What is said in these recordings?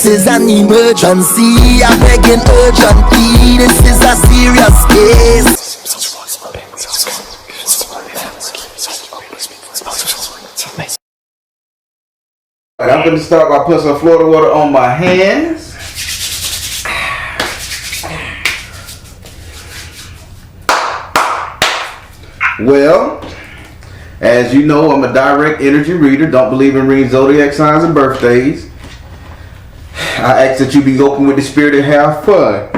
is an emergency. I'm begging urgently. This is a serious case. I'm going to start by putting some Florida water on my hands. Well, as you know, I'm a direct energy reader. Don't believe in reading zodiac signs and birthdays. I ask that you be open with the spirit and have fun.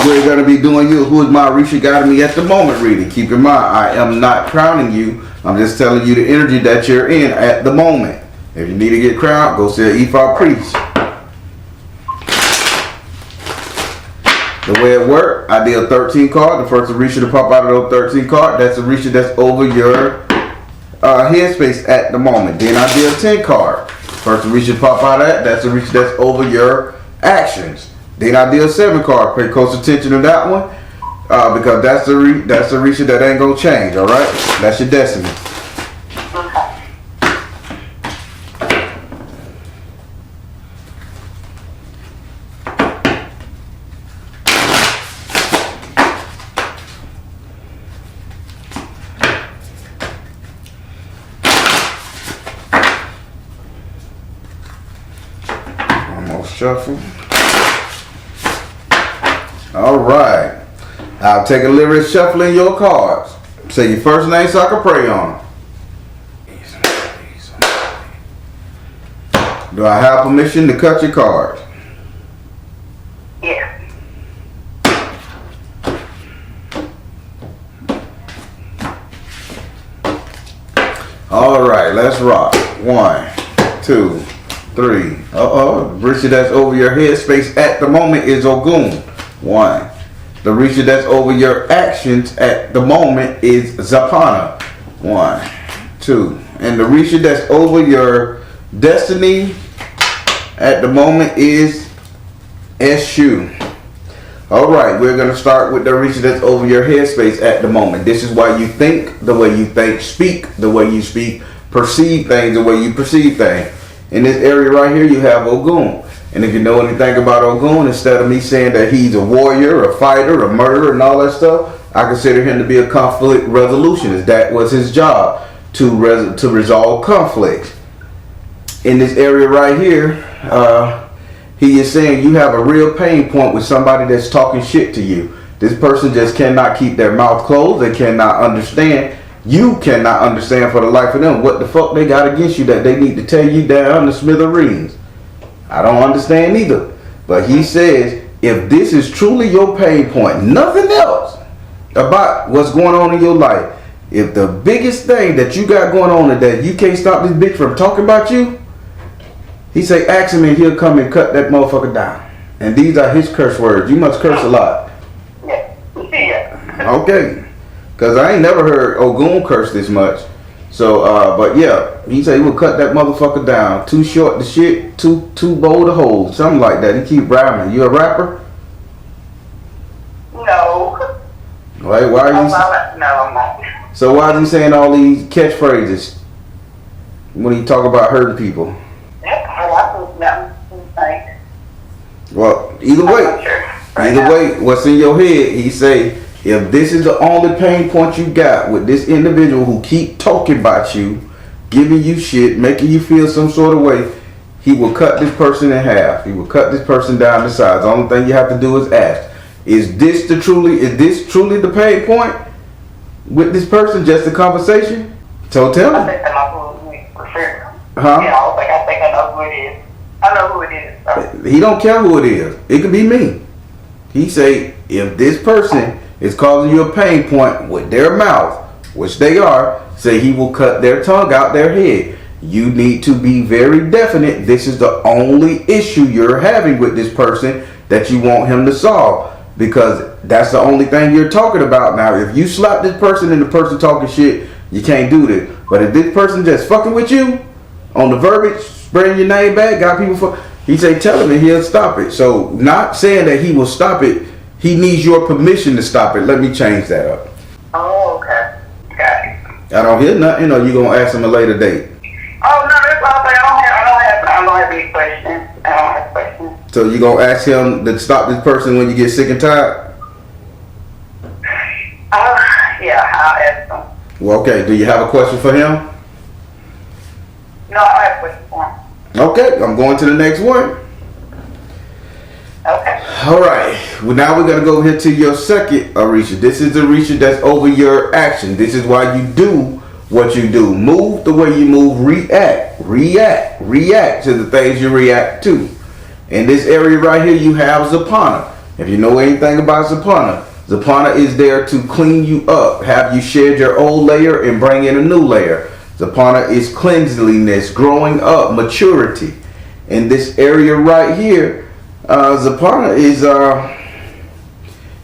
We're going to be doing you, who is my Risha guiding me at the moment reading. Keep in mind, I am not crowning you. I'm just telling you the energy that you're in at the moment. If you need to get crowned, go see an Ephod priest. The way it worked, I deal 13 cards. The first Orisha to pop out of those 13 cards, that's Orisha that's over your headspace at the moment. Then I deal 10 cards. First Orisha to pop out of that, that's Orisha that's over your actions. Then I deal 7 cards. Pay close attention to that one because that's the Orisha that ain't gonna change. All right, that's your destiny. Shuffle. All right. I'll take a liberty shuffling your cards. Say your first name so I can pray on them. Do I have permission to cut your cards? Yeah. All right. Let's rock. 1, 2, 3. Risha that's over your headspace at the moment is Ogun. 1. The Risha that's over your actions at the moment is Zapana. 1, 2. And the Risha that's over your destiny at the moment is S.O.L. Alright, we're going to start with the Risha that's over your headspace at the moment. This is why you think the way you think, speak the way you speak, perceive things the way you perceive things. In this area right here, you have Ogun. And if you know anything about Ogun, instead of me saying that he's a warrior, a fighter, a murderer, and all that stuff, I consider him to be a conflict resolutionist. That was his job, to resolve conflicts. In this area right here, he is saying you have a real pain point with somebody that's talking shit to you. This person just cannot keep their mouth closed. They cannot understand. You cannot understand for the life of them what the fuck they got against you that they need to tear you down to smithereens. I don't understand either. But he says, if this is truly your pain point, nothing else about what's going on in your life, if the biggest thing that you got going on is that you can't stop this bitch from talking about you, he say, ask him and he'll come and cut that motherfucker down. And these are his curse words. You must curse a lot. Yeah. Okay. Because I ain't never heard Ogun curse this much. So, but yeah, he said he will cut that motherfucker down. Too short to shit, too bold to hold. Something like that. He keep rapping. You a rapper? No. Why are you? No, I'm not. So why is he saying all these catchphrases when he talk about hurting people? Well, either way, what's in your head, he say, if this is the only pain point you got with this individual who keep talking about you, giving you shit, making you feel some sort of way, he will cut this person in half. He will cut this person down to size. The only thing you have to do is ask, is this truly the pain point with this person, just a conversation? So tell me. I think I know who it is for sure. Huh? Yeah, I think I know who it is. I know who it is. So. He don't care who it is. It could be me. He say, if this person is causing you a pain point with their mouth, which they are, say he will cut their tongue out their head. You need to be very definite. This is the only issue you're having with this person that you want him to solve, because that's the only thing you're talking about. Now, if you slap this person and the person talking shit, you can't do this. But if this person just fucking with you on the verbiage, spreading your name back, got people he say tell him and he'll stop it. So not saying that he will stop it, he needs your permission to stop it. Let me change that up. Oh, okay. Got it. I don't hear nothing, or you gonna ask him a later date? Oh no, that's all. I don't So you gonna ask him to stop this person when you get sick and tired? Yeah, I'll ask him. Well, okay. Do you have a question for him? No, I have a question for him. Okay, I'm going to the next one. Okay. All right. Well, now we're gonna go here to your second Arisha. This is the Arisha that's over your action. This is why you do what you do. Move the way you move. React to the things you react to. In this area right here, you have Zapana. If you know anything about Zapana, Zapana is there to clean you up, have you shed your old layer and bring in a new layer. Zapana is cleanliness, growing up, maturity. In this area right here, Zapana is,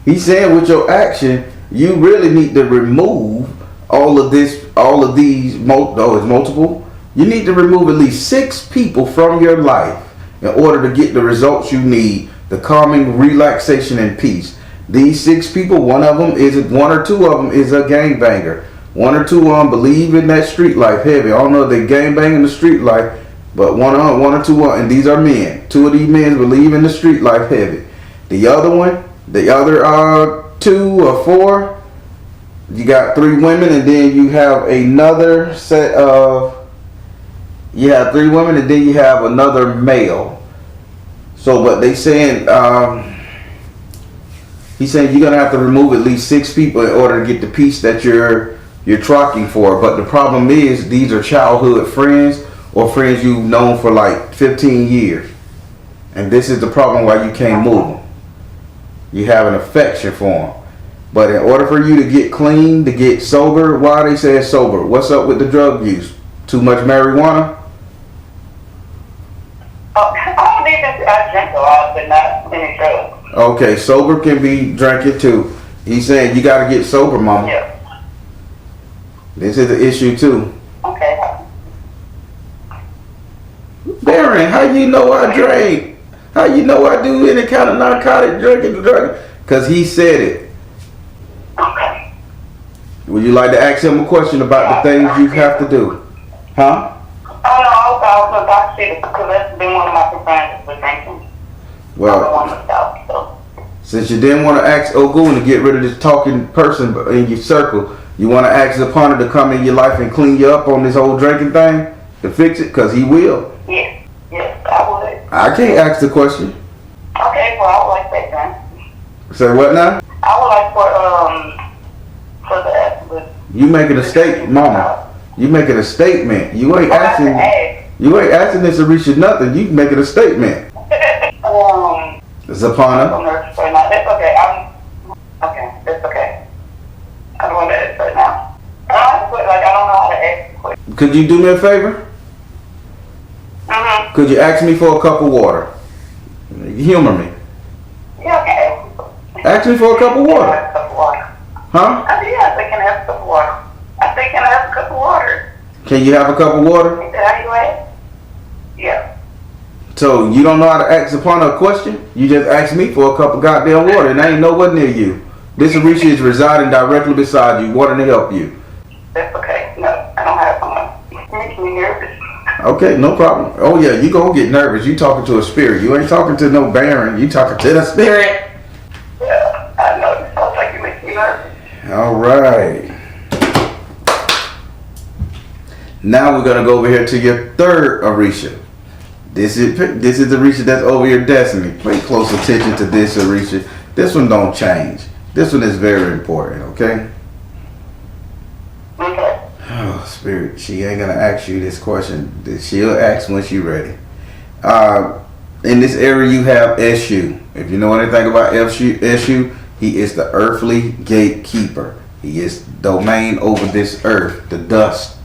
he's saying with your action, you really need to remove all of these, it's multiple. You need to remove at least 6 people from your life in order to get the results you need, the calming, relaxation, and peace. These 6 people, one or 2 of them is a gangbanger. 1 or 2 of them believe in that street life heavy. I don't know if they gangbang in the street life, but 1 or 2 of them, and these are men. 2 of these men believe in the street life heavy. The other 2 or 4, you got 3 women, and then you have another set of. You have 3 women, and then you have another male. So, but they saying, he's saying you're gonna have to remove at least 6 people in order to get the peace that you're tracking for. But the problem is, these are childhood friends or friends you've known for like 15 years, and this is the problem why you can't move them. You have an affection for them, but in order for you to get clean, to get sober, why they say sober? What's up with the drug use? Too much marijuana? I don't even I drink a lot, but not any drugs. Okay, sober can be drinking too. He's saying you got to get sober, mama. Yeah. This is the issue too. Okay. Baron, how you know I drink? How you know I do any kind of narcotic drinking? Because he said it. Okay. Would you like to ask him a question about the things you have to do? Huh? Oh no, I was about to say because that's been one of my concerns with drinking. Well, since you didn't want to ask Ogun to get rid of this talking person in your circle, you want to ask Zapana to come in your life and clean you up on this whole drinking thing to fix it, because he will. Yes, I would. I can't ask the question. Okay, well, I would like that then. Say what now? I would like for the You making a statement, mama. You making a statement. You ain't asking this Arisha nothing. You making a statement. Zapana. That's okay. That's okay. I don't want to ask right now. I don't know how to ask. Could you do me a favor? Could you ask me for a cup of water? Humor me. Yeah, okay. Ask me for a cup of water. Huh? I think I can have a cup of water. I think can I have a cup of water? Can you have a cup of water? Is that how you ask? Yeah. So you don't know how to ask upon a question? You just asked me for a cup of goddamn water, and I ain't nowhere near you. This Arisha is residing directly beside you, wanting to help you. That's okay. No, I don't have someone. It makes me nervous. Okay, no problem. Oh yeah, you gonna get nervous. You talking to a spirit. You ain't talking to no Baron. You talking to the spirit. Yeah, I know. It sounds like it makes me nervous. All right. Now we're gonna go over here to your third Arisha. This is Arisha that's over your destiny. Pay close attention to this Arisha. This one don't change. This one is very important. Okay. Okay. Oh, Spirit, she ain't gonna ask you this question. She'll ask when she's ready. In this area, you have S.U. If you know anything about S.U., he is the earthly gatekeeper. He is domain over this earth, the dust.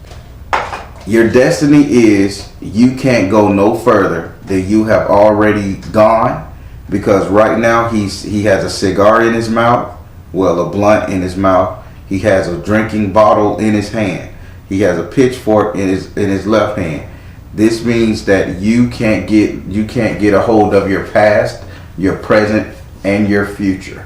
Your destiny is you can't go no further than you have already gone, because right now he has a cigar in his mouth, well, a blunt in his mouth. He has a drinking bottle in his hand. He has a pitchfork in his left hand. This means that you can't get a hold of your past, your present, and your future.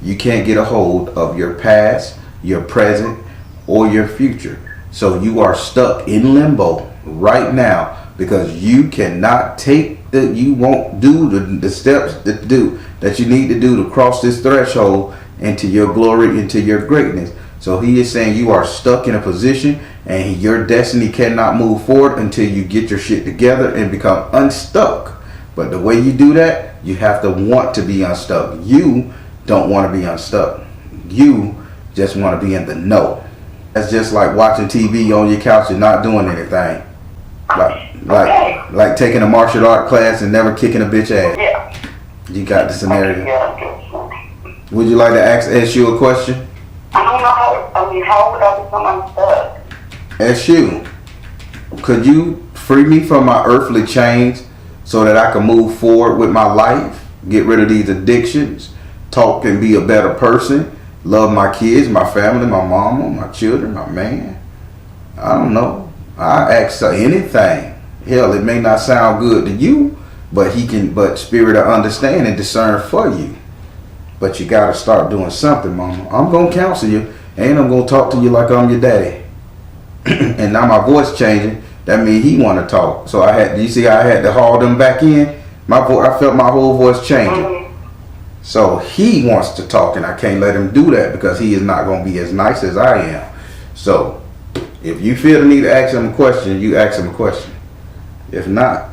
You can't get a hold of your past, your present, or your future. So you are stuck in limbo right now because you cannot you won't do the steps that you need to do to cross this threshold into your glory, into your greatness. So he is saying you are stuck in a position and your destiny cannot move forward until you get your shit together and become unstuck. But the way you do that, you have to want to be unstuck. You don't want to be unstuck. You just want to be in the know. That's just like watching TV on your couch and not doing anything. Like taking a martial art class and never kicking a bitch ass. Yeah. You got the scenario. Yeah. Would you like to ask you a question? I don't know how would I become unstuck? Ask you. Could you free me from my earthly chains so that I can move forward with my life? Get rid of these addictions. Talk and be a better person. Love my kids, my family, my mama, my children, my man. I don't know. I ask anything. Hell, it may not sound good to you, but spirit of understand and discern for you. But you gotta start doing something, mama. I'm gonna counsel you, and I'm gonna talk to you like I'm your daddy. And now my voice changing. That means he wanna talk. So I had to haul them back in. I felt my whole voice changing. So he wants to talk, and I can't let him do that because he is not gonna be as nice as I am. So if you feel the need to ask him a question, you ask him a question. If not,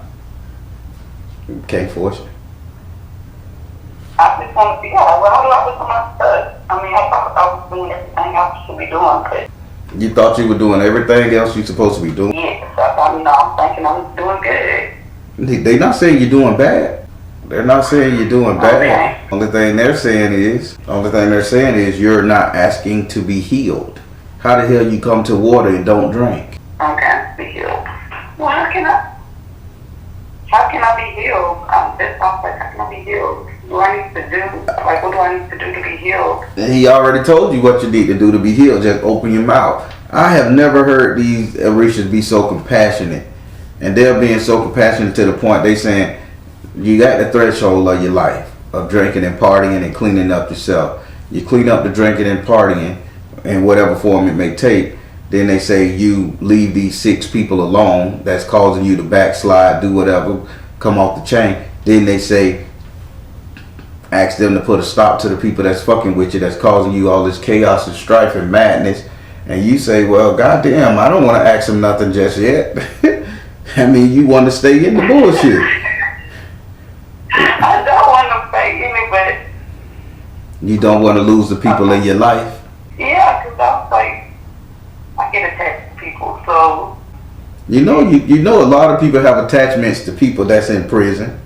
you can't force it. I just want to see how do I become unstuck? I mean, I thought I was doing everything I should be doing, but You thought you were doing everything else you're supposed to be doing? yes, I'm thinking I'm doing good. They're not saying you're doing bad. They're not saying you're doing bad. Okay. Only thing they're saying is you're not asking to be healed. How the hell you come to water and don't drink? Okay, be healed. Well, how can I be healed? That's all. How can I be healed? What do I need to do to be healed? And he already told you what you need to do to be healed. Just open your mouth. I have never heard these Orishas be so compassionate. And they're being so compassionate to the point they saying, you got the threshold of your life of drinking and partying and cleaning up yourself. You clean up the drinking and partying in whatever form it may take. Then they say you leave these 6 people alone that's causing you to backslide, do whatever, come off the chain. Then they say ask them to put a stop to the people that's fucking with you, that's causing you all this chaos and strife and madness. And you say, well, goddamn, I don't want to ask them nothing just yet. I mean, you want to stay in the bullshit. I don't want to stay in it, but You don't want to lose the people in your life. yeah, because I get attached to people, so You know a lot of people have attachments to people that's in prison.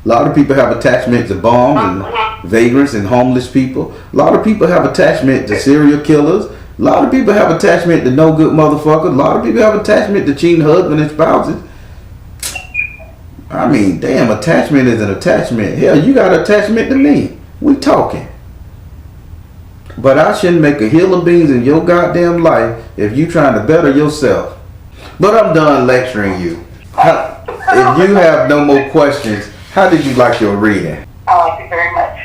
A lot of people have attachment to bomb and vagrants and homeless people. A lot of people have attachment to serial killers. A lot of people have attachment to no good motherfuckers. A lot of people have attachment to cheating husbands and spouses. I mean, damn, attachment is an attachment. Hell, you got attachment to me. We talking. But I shouldn't make a hill of beans in your goddamn life if you trying to better yourself. But I'm done lecturing you. If you have no more questions, how did you like your reading? I like it very much.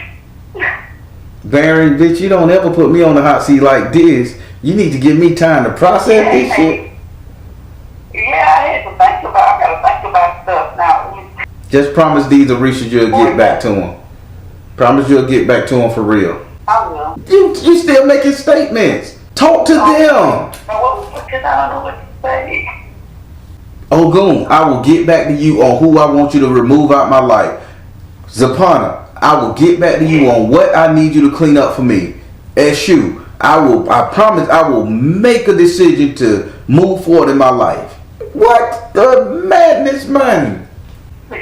Baron, bitch, you don't ever put me on the hot seat like this. You need to give me time to process this shit. Yeah, I gotta think about stuff now. Just promise these Orishas you'll get back to them. Promise you'll get back to them for real. I will. You still making statements. Talk to them. Because I don't know what to say. Ogun, I will get back to you on who I want you to remove out my life. Zapana, I will get back to you on what I need you to clean up for me. S.U, I promise I will make a decision to move forward in my life. What the madness, man? I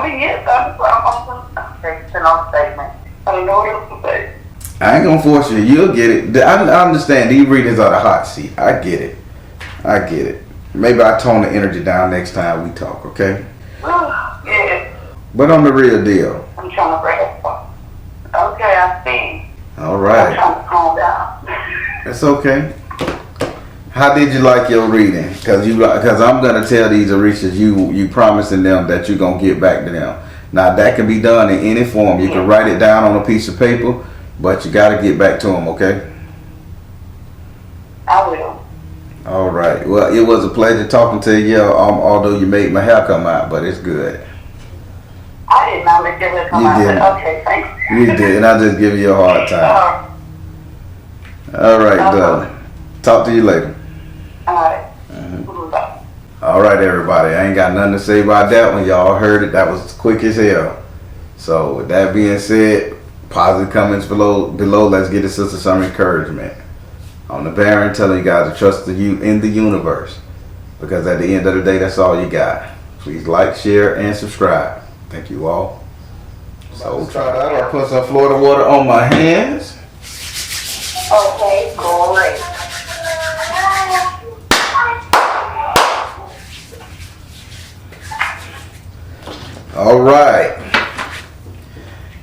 mean, yes, I'm fixing on statement. I don't know what else to say. I ain't gonna force you. You'll get it. I understand. These readings are the hot seat. I get it. Maybe I tone the energy down next time we talk, okay? Yeah. But on the real deal. I'm trying to break up. Okay, I see. All right. I'm trying to calm down. That's okay. How did you like your reading? Because I'm gonna tell these Orishas you promising them that you're gonna get back to them. Now that can be done in any form. You can write it down on a piece of paper, but you got to get back to them, okay? I will. All right. Well, it was a pleasure talking to you. Although you made my hair come out, but it's good. I did not make your hair come out. didn't. Okay, thanks. You did, and I just give you a hard time. All right, darling. Talk to you later. All right. All right, everybody. I ain't got nothing to say about that one. Y'all heard it. That was quick as hell. So, with that being said, positive comments below. Let's get the sister some encouragement. On the Baron, telling you guys to trust you in the universe. Because at the end of the day, that's all you got. Please like, share, and subscribe. Thank you all. So, try that. I'll put some Florida water on my hands. Okay, great. All right.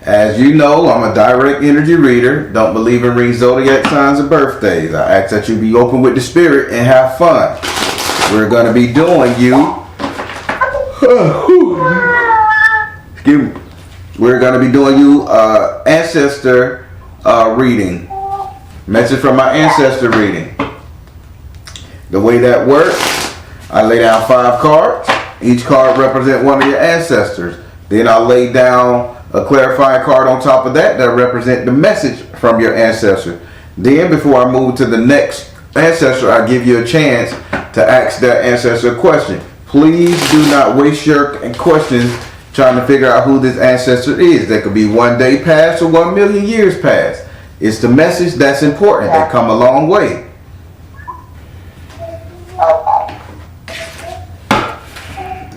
As you know, I'm a direct energy reader. Don't believe in reading zodiac signs and birthdays. I ask that you be open with the spirit and have fun. We're going to be doing you. Excuse me. We're going to be doing you ancestor reading. Message from my ancestor reading. The way that works, I lay down 5 cards. Each card represents one of your ancestors. Then I'll lay down a clarifying card on top of that represent the message from your ancestor. Then before I move to the next ancestor, I give you a chance to ask that ancestor a question. Please do not waste your questions trying to figure out who this ancestor is. That could be 1 day past or 1 million years past. It's the message that's important. They come a long way.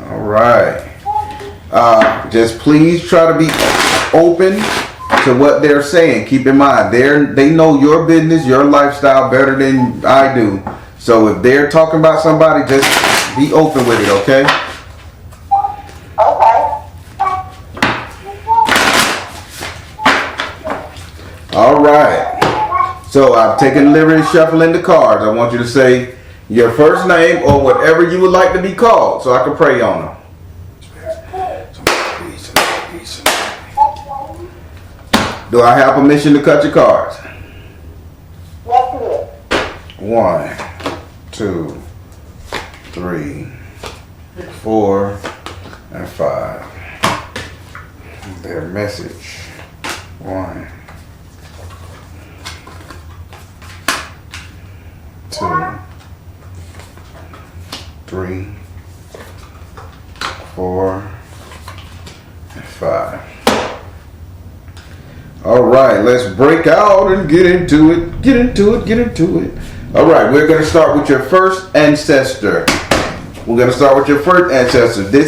All right. Just please try to be open to what they're saying. Keep in mind, they know your business, your lifestyle better than I do. So if they're talking about somebody, just be open with it, okay? Okay. All right. So I've taken liberty shuffling the cards. I want you to say your first name or whatever you would like to be called so I can pray on them. Do I have permission to cut your cards? Yes, it is. 1, 2, 3, 4, and 5. Their message. 1, 2, 3, 4, and 5. All right, let's break out and get into it. All right, we're going to start with your first ancestor. This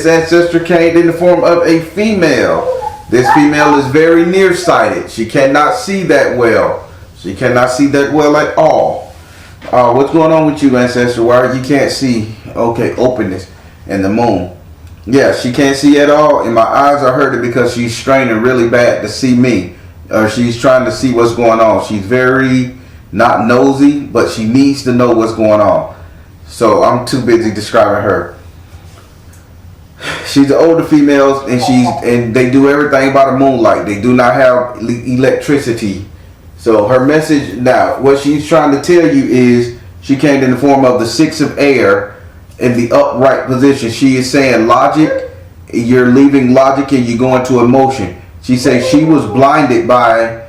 ancestor came in the form of a female. This female is very nearsighted. She cannot see that well. At all. What's going on with you, ancestor? Why you can't see? Okay, openness and the moon. Yeah, she can't see at all, and my eyes are hurting because she's straining really bad to see me. She's trying to see what's going on. She's very not nosy, but she needs to know what's going on. So I'm too busy describing her. She's the older females, and they do everything by the moonlight. They do not have electricity. So her message now, what she's trying to tell you is she came in the form of the 6 of air in the upright position. She is saying logic. You're leaving logic and you're going to emotion. She says she was blinded by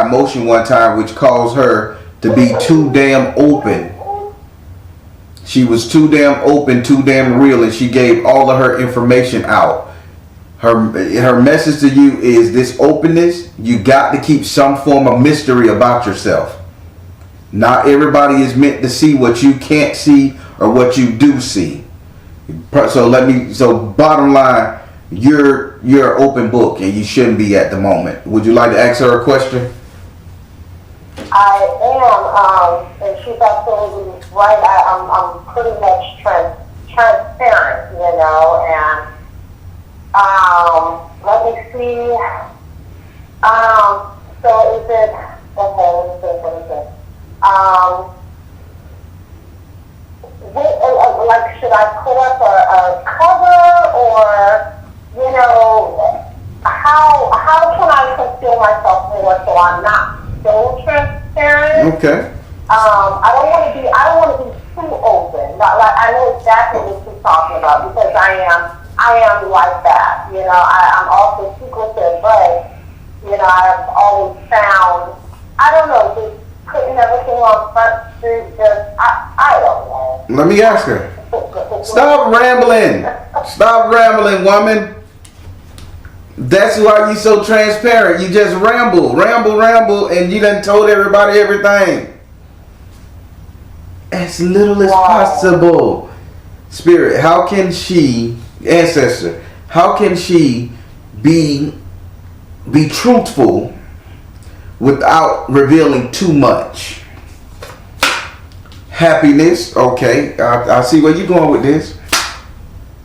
emotion one time, which caused her to be too damn open. She was too damn open, too damn real, and she gave all of her information out. Her message to you is this openness. You got to keep some form of mystery about yourself. Not everybody is meant to see what you can't see or what you do see. So bottom line, you're an open book and you shouldn't be at the moment. Would you like to ask her a question? I am, and she's absolutely right. I'm pretty much transparent, and let me see. So is it, okay, let me see, what is it? Like, should I put up a cover, or, how can I conceal myself more so I'm not so transparent? Okay. I don't want to be Like I know exactly what you're talking about because I am like that. You know, I'm also secretive, but you know, I've always found, I don't know, just putting everything on Front Street, I don't know. Let me ask her. Stop rambling. Stop rambling, woman. That's why you so transparent. You just ramble, and you done told everybody everything. As little as possible. Spirit, how can she, ancestor, how can she be truthful without revealing too much? Happiness, okay. I see where you're going with this.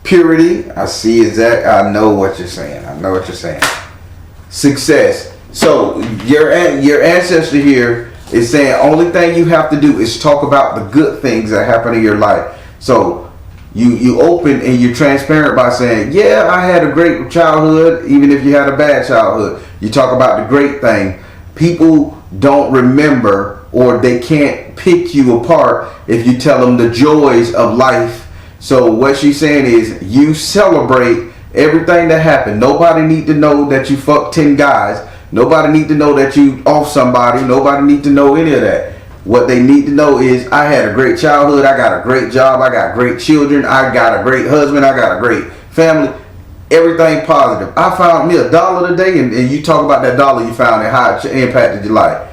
Purity, I see exact. I know what you're saying. Success. So your ancestor here is saying only thing you have to do is talk about the good things that happen in your life. So you open and you're transparent by saying, yeah, I had a great childhood, even if you had a bad childhood. You talk about the great thing. People don't remember, or they can't pick you apart if you tell them the joys of life. So what she's saying is you celebrate everything that happened. Nobody need to know that you fucked 10 guys. Nobody need to know that you off somebody. Nobody need to know any of that. What they need to know is I had a great childhood. I got a great job. I got great children. I got a great husband. I got a great family. Everything positive. I found me $1 today, and you talk about that dollar you found and how it impacted your life.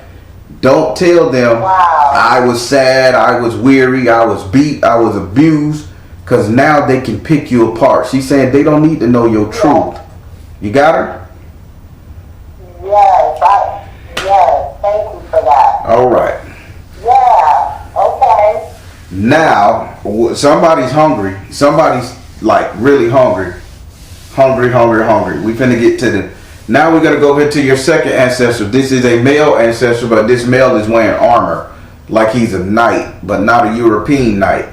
Don't tell them I was sad, I was weary, I was beat, I was abused, because now they can pick you apart. She's saying they don't need to know your truth. You got her? Yes, thank you for that. All right. Yeah, okay. Now, somebody's hungry. Somebody's like really hungry. Hungry. We finna get to the... Now we're gonna go into your second ancestor. This is a male ancestor, but this male is wearing armor. Like he's a knight, but not a European knight.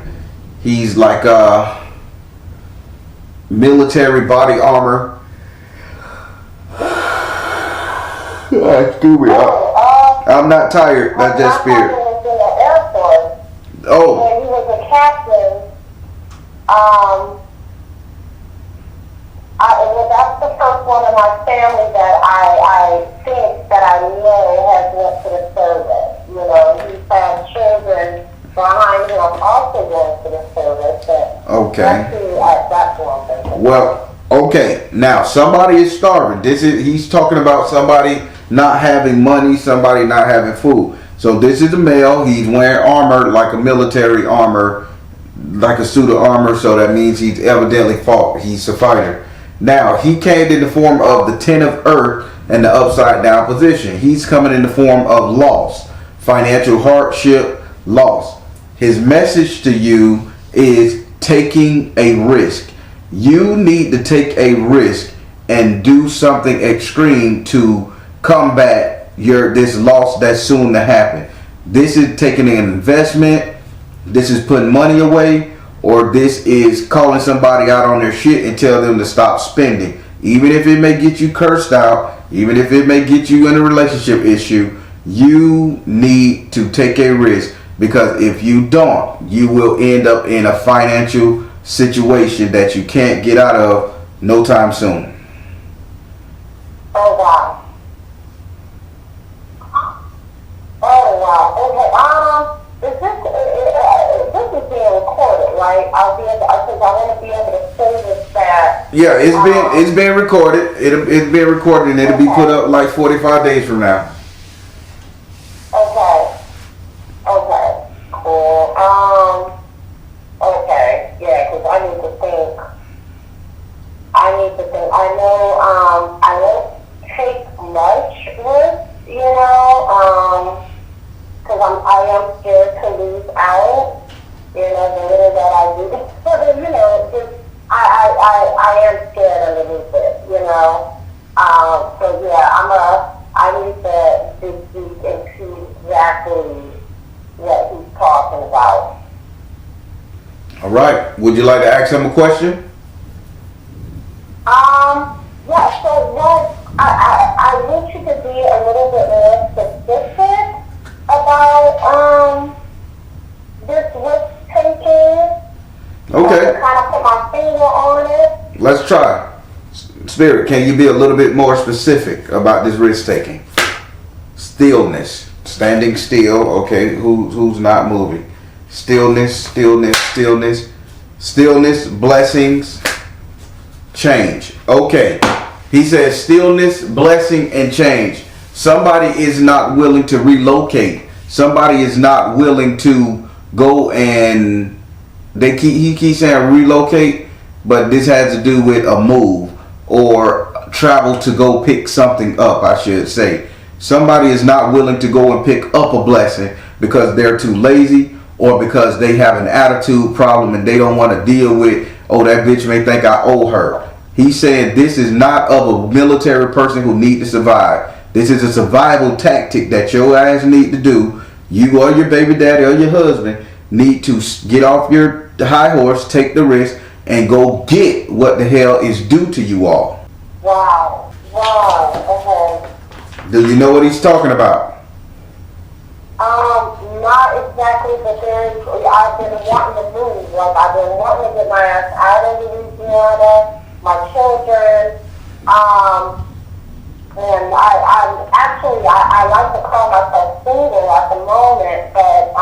He's like a military body armor. Excuse me. I'm not tired. That's just spirit. My father was in the Air Force. Oh. And he was a captain. That's the first one in my family that I think that I know has went to the service. You know, he's had children behind him also going to the service. Okay. That's one thing. Well, okay. Now somebody is starving. He's talking about somebody not having money, somebody not having food. So this is a male. He's wearing armor, like a military armor, like a suit of armor. So that means he's evidently fought. He's a fighter. Now, he came in the form of the 10 of earth and the upside down position. He's coming in the form of loss, financial hardship, loss. His message to you is taking a risk. You need to take a risk and do something extreme to combat this loss that's soon to happen. This is taking an investment. This is putting money away. Or this is calling somebody out on their shit and tell them to stop spending. Even if it may get you cursed out, even if it may get you in a relationship issue, you need to take a risk. Because if you don't, you will end up in a financial situation that you can't get out of no time soon. Oh, wow. Okay, this is being recorded, right? Because I want to be able to say this that. Yeah, it's been recorded. It's been recorded and it'll be put up like 45 days from now. Okay, cool. Okay, yeah, because I need to think. I know, I won't take much risk, you know, because I am scared to lose out. You know, the little that I do, you know, just I am scared of it, you know. So yeah, I need to dig deep into exactly what he's talking about. All right. Would you like to ask him a question? Yeah. So what I want you to be a little bit more specific about this risk taking Spirit, can you be a little bit more specific about this risk taking? Stillness, standing still. Okay, who's not moving? Stillness, stillness, stillness, stillness. Blessings, change. Okay, he says stillness, blessing, and change. Somebody is not willing to relocate. Somebody is not willing to go and he keeps saying relocate, but this has to do with a move or travel to go pick something up, I should say. Somebody is not willing to go and pick up a blessing because they're too lazy or because they have an attitude problem and they don't want to deal with, oh, that bitch may think I owe her. He's saying this is not of a military person who need to survive. This is a survival tactic that your ass need to do. You or your baby daddy or your husband need to get off your high horse, take the risk, and go get what the hell is due to you all. Wow. Okay. Do you know what he's talking about? Not exactly, but I've been wanting to move. Like, I've been wanting to get my ass out of Louisiana, my children, and I like to call myself single at the moment, but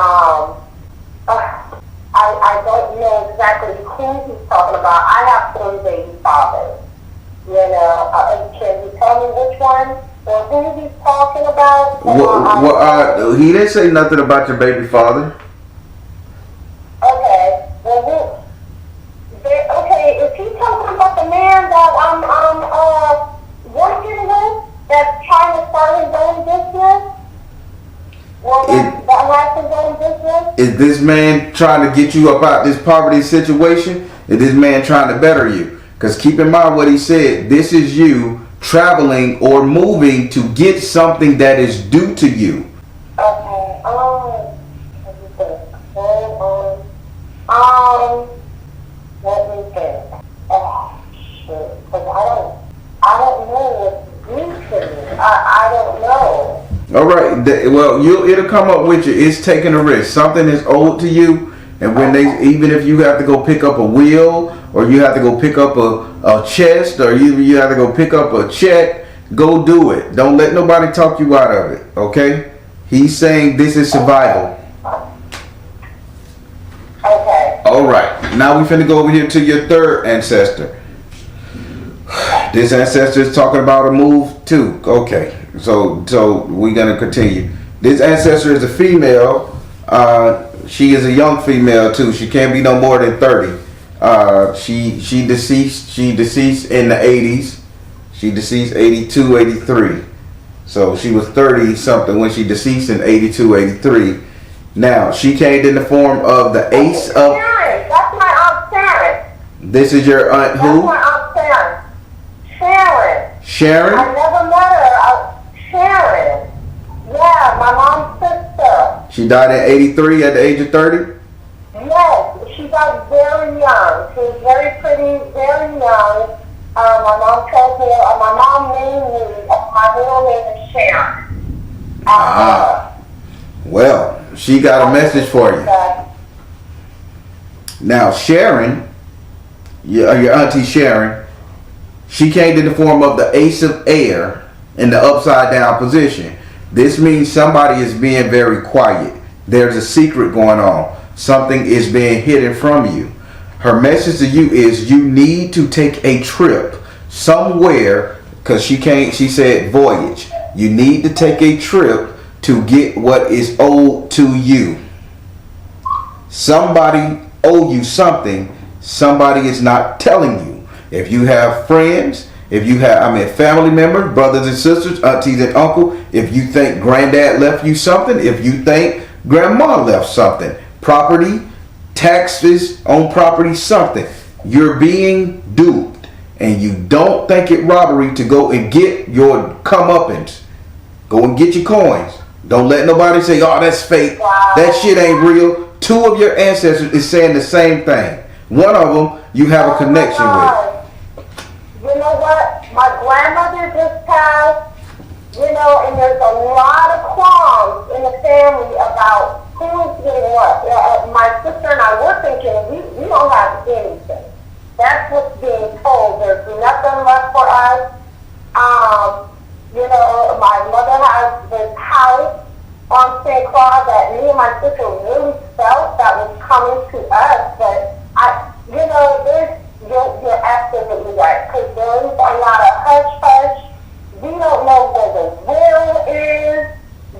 I don't know exactly who he's talking about. I have 3 baby fathers. You know, can you tell me which one or who he's talking about? He didn't say nothing about your baby father. Okay. Well, okay. Is he talking about the man that I'm working with that's trying to start his own business? Well, that has his own business? Is this man trying to get you up out this poverty situation? Is this man trying to better you? Because keep in mind what he said. This is you traveling or moving to get something that is due to you. Okay. Let me think. Let me think. Oh, shit. Because I don't know what's due to me. I don't know. All right. Well, it'll come up with you. It's taking a risk. Something is owed to you, and when even if you have to go pick up a wheel, or you have to go pick up a chest, or you have to go pick up a check, go do it. Don't let nobody talk you out of it. Okay? He's saying this is survival. Okay. All right. Now we finna go over here to your third ancestor. This ancestor is talking about a move too. Okay. So we're gonna continue. This ancestor is a female. She is a young female too. She can't be no more than 30. She deceased. She deceased in the 80s. She deceased 82, 83. So she was 30 something when she deceased in 82, 83. Now she came in the form of the ace of. Sharon. That's my Aunt Sharon. This is your aunt who? That's my Aunt Sharon. Sharon. Sharon? I never met her. Sharon. Yeah, my mom's sister. She died in 83 at the age of 30? Yes, she died very young. She was very pretty, very young. My mom told me, my mom named me, my real name is Sharon. Well, she got a message for you. Now, Sharon, your auntie Sharon, she came in the form of the ace of air in the upside down position. This means somebody is being very quiet. There's a secret going on. Something is being hidden from you. Her message to you is you need to take a trip somewhere, because she said voyage. You need to take a trip to get what is owed to you. Somebody owe you something. Somebody is not telling you. If you have friends, if you have, family members, brothers and sisters, aunties and uncle, if you think granddad left you something, if you think grandma left something, property, taxes on property, something, you're being duped, and you don't think it robbery to go and get your comeuppance. Go and get your coins. Don't let nobody say, oh, that's fake. That shit ain't real. 2 of your ancestors is saying the same thing. One of them you have a connection with. You know what? My grandmother just passed, and there's a lot of qualms in the family about who's getting what. My sister and I were thinking we don't have anything. That's what's being told. There's nothing left for us. You know, my mother has this house on St. Clair that me and my sister really felt that was coming to us. But you're absolutely right, because there is a lot of hush-hush. We don't know where the will is.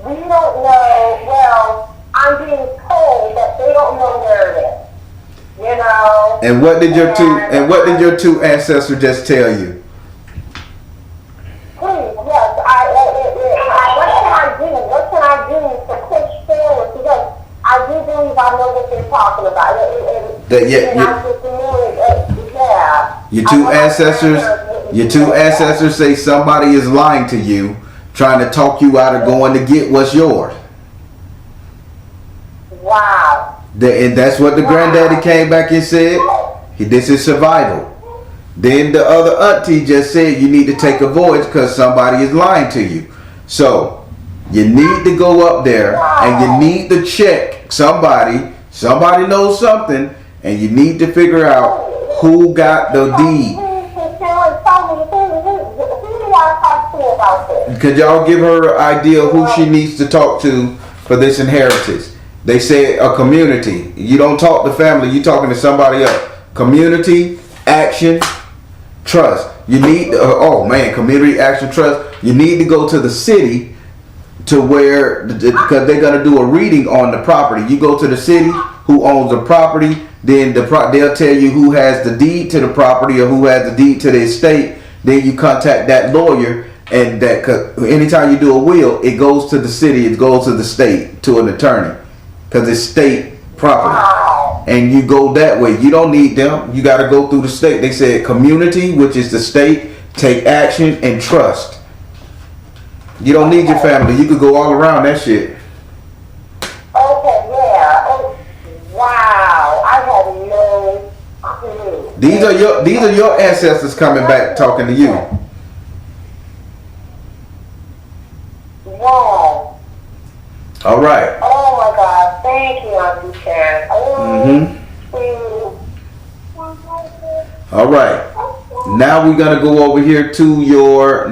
We don't know, well, I'm being told that they don't know where it is. You know. And what did your two ancestors just tell you? Please, yes. What can I do to push forward? Because I do believe I know what they're talking about. Your two ancestors say somebody is lying to you, trying to talk you out of going to get what's yours. Wow. And that's what the granddaddy came back and said. This is survival. Then the other auntie just said you need to take a voyage because somebody is lying to you. So you need to go up there and you need to check somebody. Somebody knows something, and you need to figure out who got the deed. Could y'all give her an idea of who she needs to talk to for this inheritance? They say a community. You don't talk to family, you talking to somebody else. Community, action, trust. You need, community, action, trust. You need to go to the city to where, because they're going to do a reading on the property. You go to the city, who owns the property, then they'll tell you who has the deed to the property or who has the deed to the estate. Then you contact that lawyer, and that, cause anytime you do a will, it goes to the city, it goes to the state, to an attorney, because it's state property. And you go that way. You don't need them. You got to go through the state. They said community, which is the state, take action, and trust. You don't need your family. You could go all around that shit. Okay, yeah. Oh, wow. I had no clue. These are your ancestors coming back talking to you. Wow. All right. Oh my God. Thank you, Auntie Karen. All right. Now we're gonna go over here to your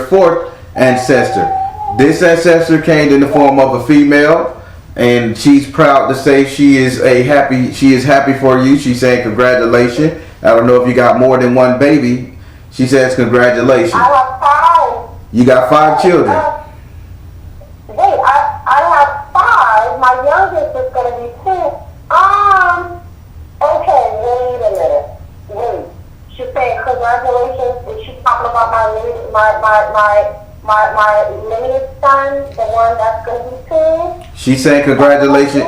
fourth ancestor. This ancestor came in the form of a female, and she's proud to say she is happy for you. She's saying congratulations. I don't know if you got more than one baby. She says congratulations. I have 5. You got 5 children. Wait, I have 5. My youngest is gonna be 2. Okay, wait a minute. Wait. She's saying congratulations. Is she talking about my limited son, the one that's going to be 2? She's saying congratulations.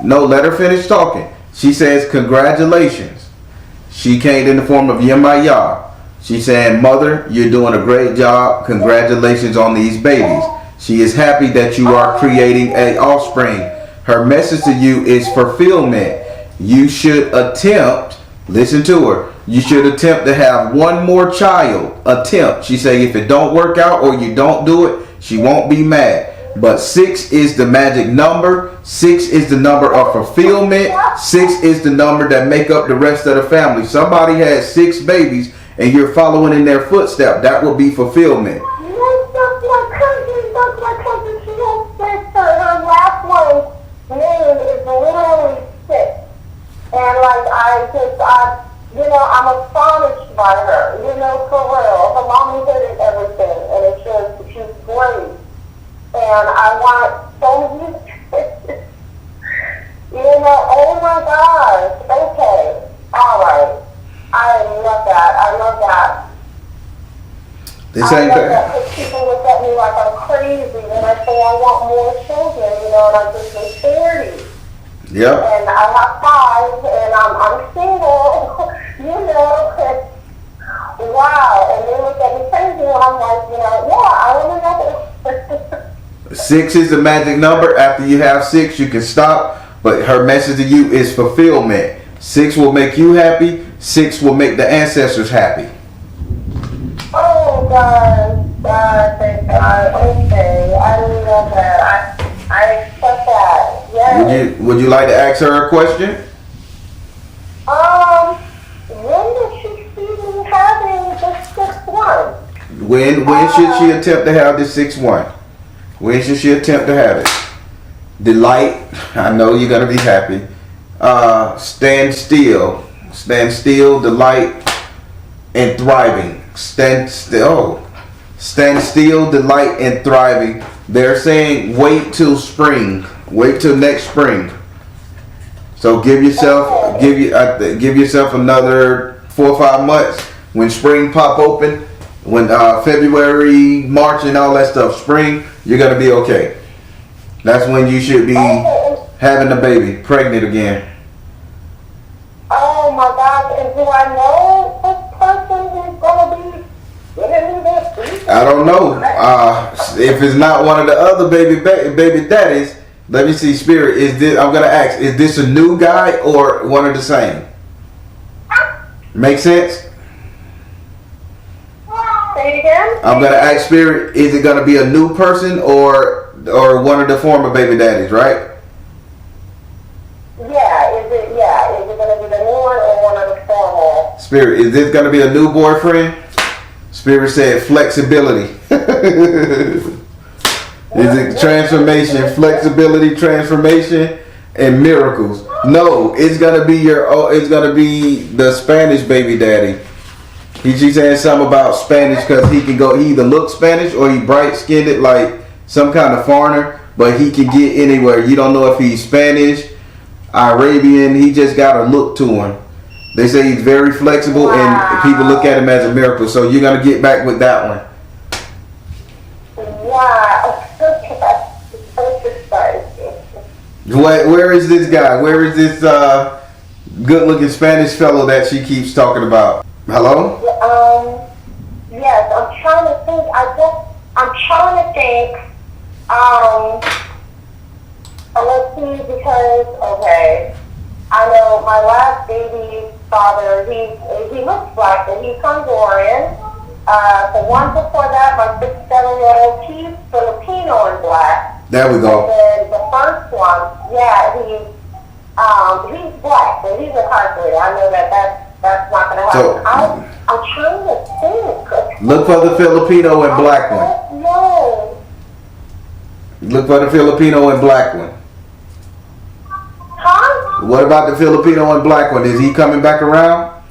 No, let her finish talking. She says congratulations. She came in the form of Yemayah. She's saying, Mother, you're doing a great job. Congratulations on these babies. She is happy that you are creating an offspring. Her message to you is fulfillment. You should attempt, listen to her, you should attempt to have one more child. Attempt. She say if it don't work out or you don't do it, she won't be mad. But 6 is the magic number. 6 is the number of fulfillment. 6 is the number that make up the rest of the family. Somebody has 6 babies and you're following in their footsteps. That will be fulfillment. My cousin, she has 6. Her last one's name is literally 6. And I'm astonished by her, for real. Her mommy did and everything, and it's just, she's great. And I want so many kids. Oh my gosh. Okay. All right. I love that. This ain't that. Because people look at me like I'm crazy when I say I want more children, and I'm just in 30. Yep. And I have 5, and I'm single, wow. And they look at me crazy, and I'm like, I want to know. 6 is the magic number. After you have 6, you can stop. But her message to you is fulfillment. 6 will make you happy. 6 will make the ancestors happy. Oh, God, thank God. Okay, I love that. I accept that. Yes. Would you like to ask her a question? When did she see me having When should she attempt to have this 6-1? When should she attempt to have it? Delight, I know you're gonna be happy. Stand still, delight, and thriving. Stand still, delight, and thriving. They're saying wait till spring, wait till next spring. So give yourself another 4 or 5 months. When spring pop open, when February, March, and all that stuff, spring, you're gonna be okay. That's when you should be having a baby, pregnant again. Oh my gosh! And do I know this person who's gonna be giving me this? I don't know. If it's not one of the other baby daddies, let me see. Spirit, is this? I'm gonna ask. Is this a new guy or one of the same? Make sense? Say it again. I'm gonna ask Spirit. Is it gonna be a new person or one of the former baby daddies? Right? Yeah. Is it gonna be the new one or one of the former? Spirit, is this gonna be a new boyfriend? Spirit said flexibility. Is it transformation, flexibility, transformation, and miracles? No, it's gonna be it's gonna be the Spanish baby daddy. She's saying something about Spanish because he either look Spanish or he bright skinned like some kind of foreigner, but he can get anywhere. You don't know if he's Spanish, Arabian. He just got a look to him. They say he's very flexible, and people look at him as a miracle. So you're gonna get back with that one. Wow. Where is this guy? Where is this good-looking Spanish fellow that she keeps talking about? Hello? Yes, I'm trying to think. Let's see, because, okay, I know my last baby's father, he looks black, but he's Honduran. The one before that, my 6, 7-year-old, he's Filipino and black. There we go. And then the first one, yeah, he's black, but he's incarcerated. I know that's not going to happen. So, I'm trying to think. Look for the Filipino and black one. No. Look for the Filipino and black one. Huh? What about the Filipino and black one? Is he coming back around?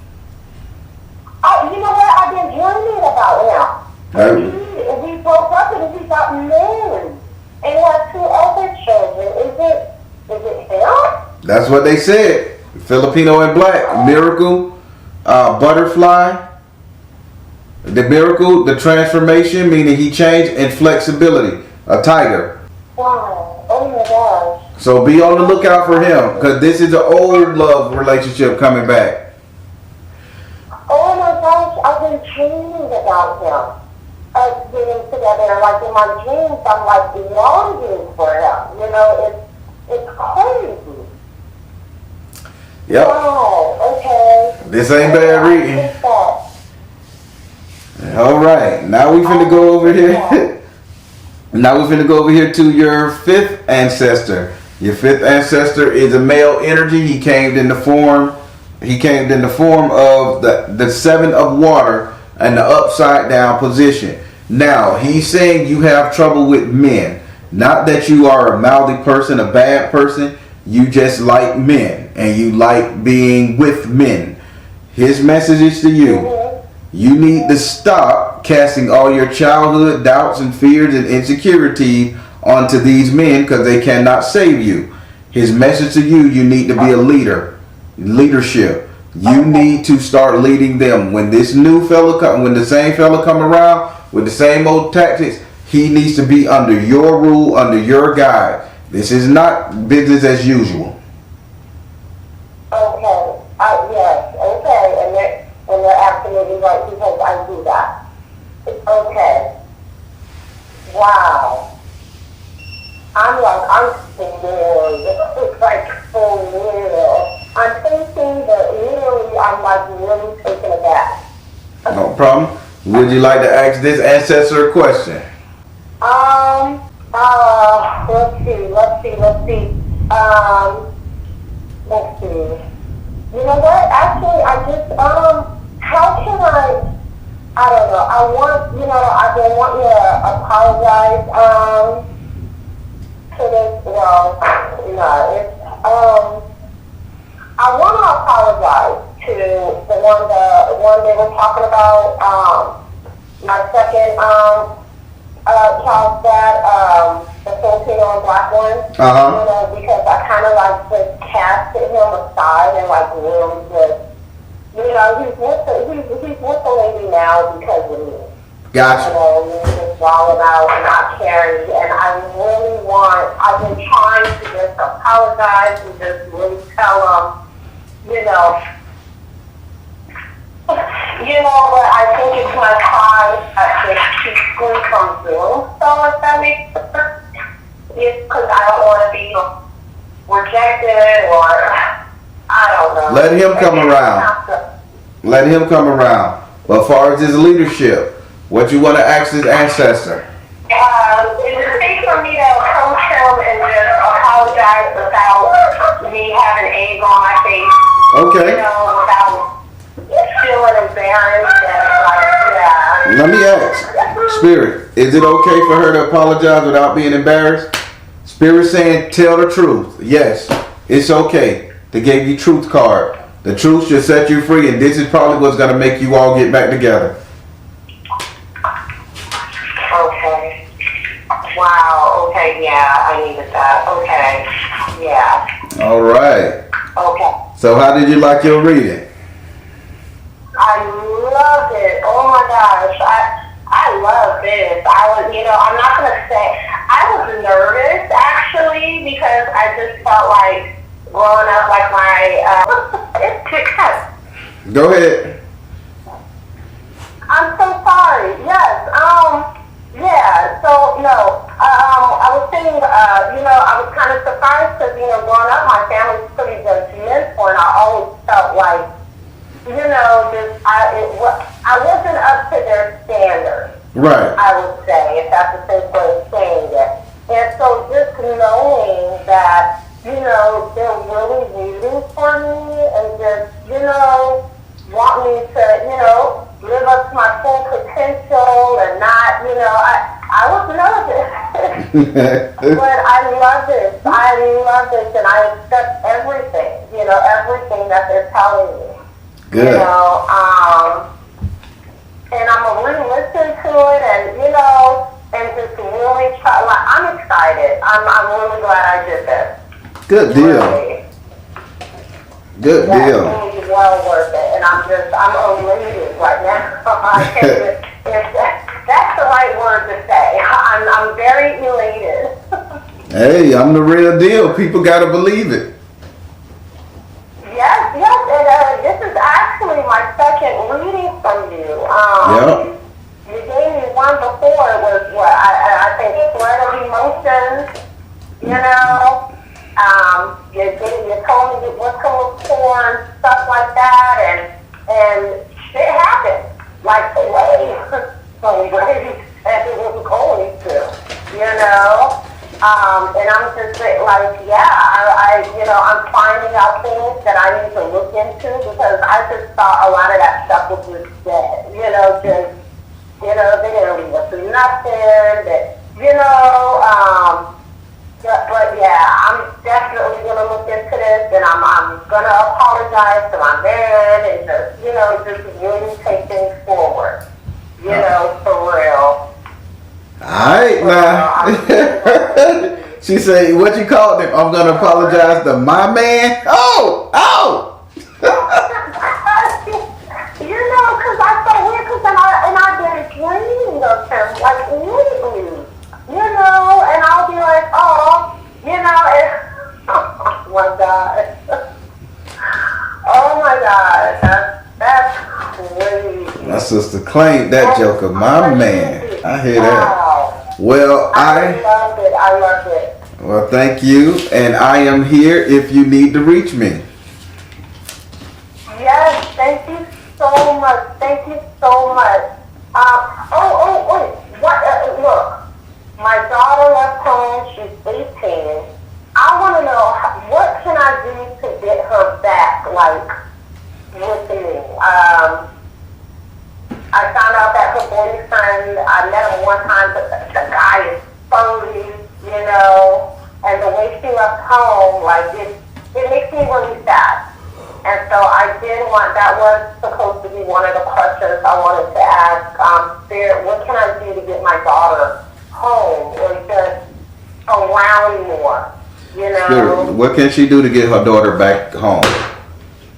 You know what? I've been dreaming about him. We broke up and he got married and had 2 other children. Is it him? That's what they said. Filipino and black. Miracle, butterfly. The miracle, the transformation, meaning he changed, and flexibility. A tiger. Wow. Oh my gosh. So be on the lookout for him, because this is an old love relationship coming back. Oh my gosh, I've been dreaming about him. Us getting together, like in my dreams, I'm like longing for him. You know, it's crazy. Yep. Wow, okay. This ain't bad reading. All right, now we finna go over here. Now we're finna go over here to your 5th ancestor. Your 5th ancestor is a male energy. He came in the form of the 7 of water and the upside down position. Now he's saying you have trouble with men. Not that you are a mouthy person, a bad person. You just like men and you like being with men. His message is to you. You need to stop casting all your childhood doubts and fears and insecurity onto these men because they cannot save you. His message to you, you need to be a leader. Leadership. You need to start leading them. When this new fella when the same fella come around with the same old tactics, he needs to be under your rule, under your guide. This is not business as usual. Okay. Yes. Okay. And they're absolutely right because I do that. Okay. Wow. I'm scared. It's like for real. I'm thinking that literally I'm like really taken aback. No problem. Would you like to ask this ancestor a question? Let's see. You know what? Actually, how can I don't know. I've been wanting to apologize, to this, well, no, it's, I want to apologize to the one they were talking about, my second, child's dad, the Filipino and black one, because I kind of like just casted him aside and like really just, he's with the lady now because of me. Gotcha. He's just wilding out and not caring, and I've been trying to just apologize and just really tell him, but I think it's my time to keep school from Zoom. So if that makes sense, it's because I don't want to be rejected or I don't know. Let him come around. Let him come around. But as far as his leadership, what you want to ask his ancestor? Is it safe for me to approach him and just apologize without me having egg on my face? Okay. Without feeling embarrassed and Let me ask, Spirit, is it okay for her to apologize without being embarrassed? Spirit saying, tell the truth. Yes, it's okay. They gave you truth card. The truth should set you free, and this is probably what's going to make you all get back together. Okay. Wow. Okay. Yeah, I needed that. Okay. Yeah. All right. Okay. So how did you like your reading? I loved it. Oh my gosh. I love this. I'm not going to say, I was nervous actually because I just felt like growing up like it's Kit Kat. Go ahead. I'm so sorry. Yes. Yeah. So, no. I was saying, I was kind of surprised because, growing up, my family's pretty judgmental, and I always felt like, I wasn't up to their standards. Right. I would say, if that's the same way of saying it. And so just knowing that, they're really rooting for me and just, want me to, live up to my full potential and not, I was nervous. But I love this. And I accept everything, everything that they're telling me. Good. And I'm going to really listen to it and just really try. Like, I'm excited. I'm really glad I did this. Good deal. Really. Good deal. That's really well worth it. And I'm elated right now. That's the right word to say. I'm very elated. Hey, I'm the real deal. People got to believe it. Yes, and this is actually my second reading from you. Yep. You gave me one before. It was what I think flood of emotions. You told me what to look for and stuff like that, and shit happened like the way that it was going to. And I'm just like, I'm finding out things that I need to look into because I just thought a lot of that stuff was just dead. They didn't leave us with nothing. But yeah, I'm definitely gonna look into this, and I'm gonna apologize to my man, and just really take things forward. For real. Alright, now. She said, what you called him? I'm going to apologize to my man. Oh! Because I felt weird, because I've been dreaming of him, like, lately. And I'll be like, oh my God. Oh my God. That's crazy. My sister claimed that joker, my man. I hear that. Well, I love it. Well, thank you, and I am here if you need to reach me. Yes, thank you so much. Thank you so much. Look, my daughter left home. She's 18. I want to know what can I do to get her back, like, with me. I found out friend. I met him one time, but the guy is 30, you know, and the way she left home, like, it makes me really sad. And so I did want, that was supposed to be one of the questions I wanted to ask, Spirit, what can I do to get my daughter home or just around more, you know? Spirit, what can she do to get her daughter back home?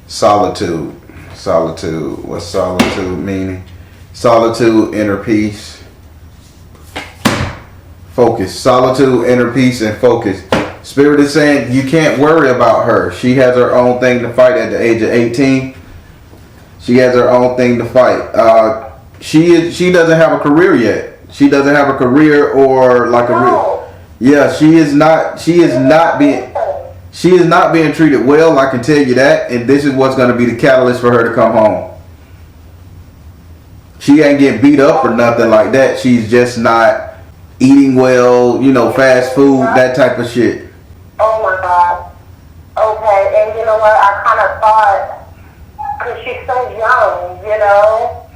Solitude. Solitude. What's solitude meaning? Solitude, inner peace. Focus. Solitude, inner peace, and focus. Spirit is saying you can't worry about her. She has her own thing to fight at the age of 18. She has her own thing to fight. She doesn't have a career yet. She doesn't have a career or like a real. Yeah, she is not being treated well, I can tell you that, and this is what's going to be the catalyst for her to come home. She ain't getting beat up or nothing like that. She's just not eating well, you know, fast food, that type of shit. Oh my God. Okay, and you know what? I kind of thought, because she's so young, you know.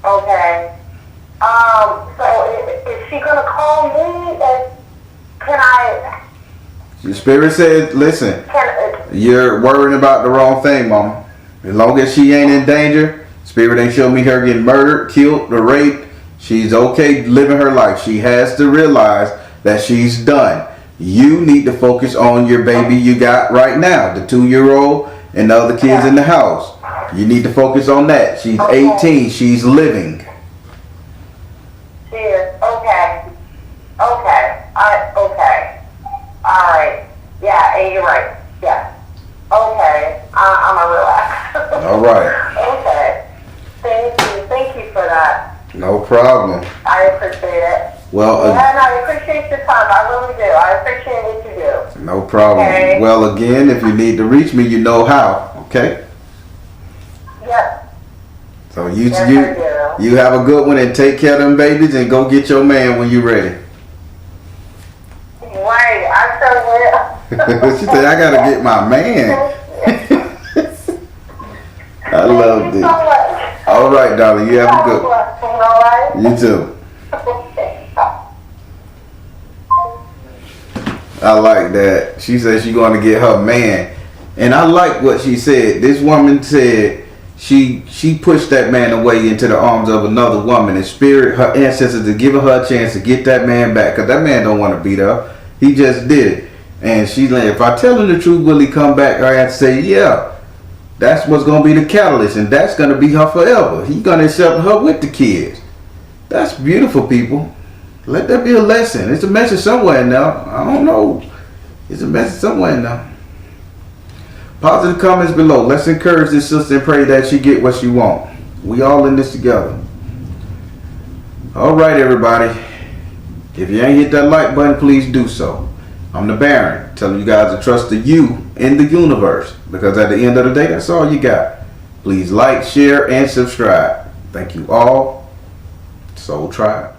Okay. So is she gonna call me? And can I? The Spirit said, "Listen, you're worrying about the wrong thing, Mama. As long as she ain't in danger, Spirit ain't showing me her getting murdered, killed, or raped. She's okay living her life. She has to realize that she's done. You need to focus on your baby you got right now, the 2-year-old and the other kids in the house. You need to focus on that. She's 18. She's living." She is. Okay. Okay. All right. Yeah, and you're right. Yeah. Okay. I'm gonna relax. All right. Okay. Thank you for that. No problem. I appreciate it. Well, and I appreciate your time. I really do. I appreciate what you do. No problem. Okay. Well, again, if you need to reach me, you know how. Okay. Yep. So Yes, I do. you have a good one and take care of them babies and go get your man when you're ready. Right. I sure will. She said, "I gotta get my man." I love this. Thank you so much. All right, darling. You have a good one. All right. You too. Okay. I like that. She said she's going to get her man. And I like what she said. This woman said she pushed that man away into the arms of another woman. And Spirit, her ancestors, are giving her a chance to get that man back. Because that man don't want to beat her. He just did. And she's like, if I tell him the truth, will he come back? I have to say, yeah. That's what's going to be the catalyst. And that's going to be her forever. He's going to accept her with the kids. That's beautiful, people. Let that be a lesson. It's a message somewhere now. I don't know. It's a message somewhere now. Positive comments below. Let's encourage this sister and pray that she get what she want. We all in this together. All right, everybody. If you ain't hit that like button, please do so. I'm the Baron, telling you guys to trust the you in the universe. Because at the end of the day, that's all you got. Please like, share, and subscribe. Thank you all. S.O.L Tribe.